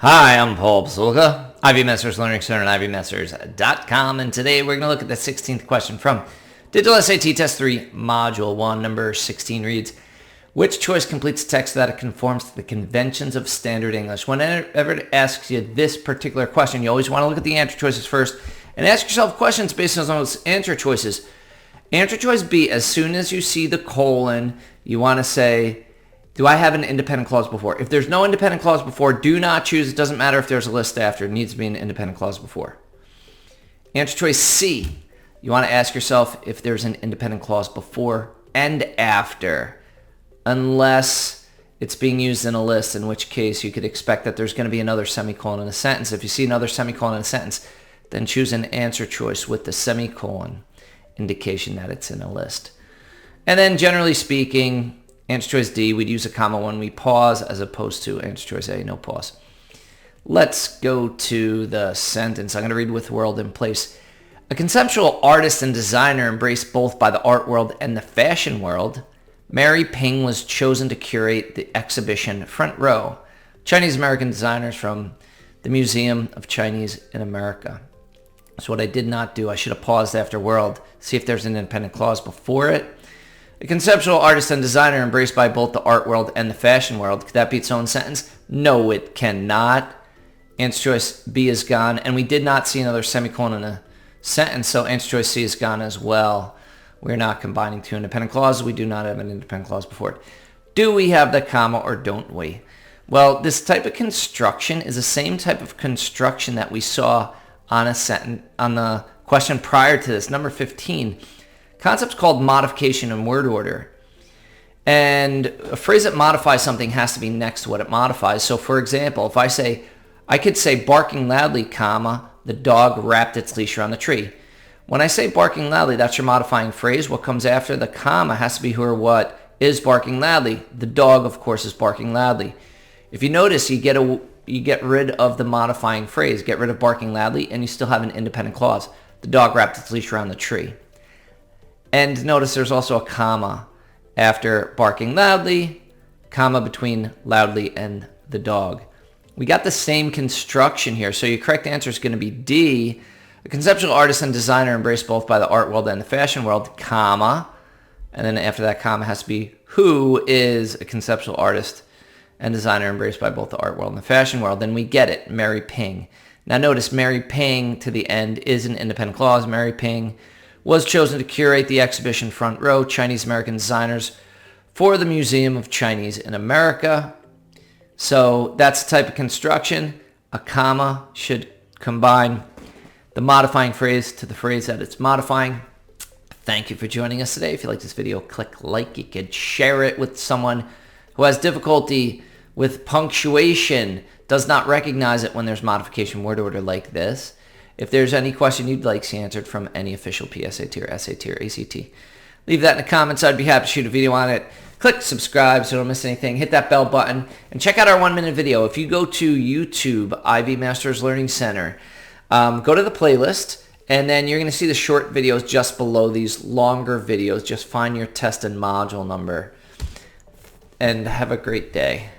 Hi, I'm Paul Psulka, Ivy Masters Learning Center at ivymasters.com, and today we're going to look at the 16th question from Digital SAT Test 3, Module 1, number 16 reads, which choice completes text that it conforms to the conventions of standard English? Whenever it asks you this particular question, you always want to look at the answer choices first and ask yourself questions based on those answer choices. Answer choice B, as soon as you see the colon, you want to say, do I have an independent clause before? If there's no independent clause before, do not choose. It doesn't matter if there's a list after. It needs to be an independent clause before. Answer choice C, you want to ask yourself if there's an independent clause before and after, unless it's being used in a list, in which case you could expect that there's going to be another semicolon in a sentence. If you see another semicolon in a sentence, then choose an answer choice with the semicolon indication that it's in a list. And then generally speaking, answer choice D, we'd use a comma when we pause as opposed to answer choice A, no pause. Let's go to the sentence. I'm going to read with world in place. A conceptual artist and designer embraced both by the art world and the fashion world, Mary Ping was chosen to curate the exhibition Front Row, Chinese-American designers from the Museum of Chinese in America. So what I did not do, I should have paused after world, see if there's an independent clause before it. A conceptual artist and designer embraced by both the art world and the fashion world. Could that be its own sentence? No, it cannot. Answer choice B is gone, and we did not see another semicolon in a sentence, so answer choice C is gone as well. We're not combining two independent clauses. We do not have an independent clause before it. Do we have the comma or don't we? Well, this type of construction is the same type of construction that we saw on a sentence on the question prior to this, number 15. Concept's called modification in word order. And a phrase that modifies something has to be next to what it modifies. So for example, if I could say barking loudly, comma, the dog wrapped its leash around the tree. When I say barking loudly, that's your modifying phrase. What comes after the comma has to be who or what is barking loudly. The dog, of course, is barking loudly. If you notice, you get rid of the modifying phrase, get rid of barking loudly, and you still have an independent clause. The dog wrapped its leash around the tree. And notice there's also a comma after barking loudly, comma between loudly and the dog. We got the same construction here, so your correct answer is going to be D. A conceptual artist and designer embraced both by the art world and the fashion world, comma, and then after that comma has to be who is a conceptual artist and designer embraced by both the art world and the fashion world. Then we get it, Mary Ping. Now notice Mary Ping to the end is an independent clause. Mary Ping was chosen to curate the exhibition Front Row, Chinese-American designers for the Museum of Chinese in America. So that's the type of construction. A comma should combine the modifying phrase to the phrase that it's modifying. Thank you for joining us today. If you like this video, click like. You could share it with someone who has difficulty with punctuation, does not recognize it when there's modification word order like this. If there's any question you'd like to see answered from any official PSAT or SAT or ACT, leave that in the comments. I'd be happy to shoot a video on it. Click subscribe so you don't miss anything. Hit that bell button and check out our 1-minute video. If you go to YouTube, Ivy Masters Learning Center, go to the playlist, and then you're going to see the short videos just below these longer videos. Just find your test and module number. And have a great day.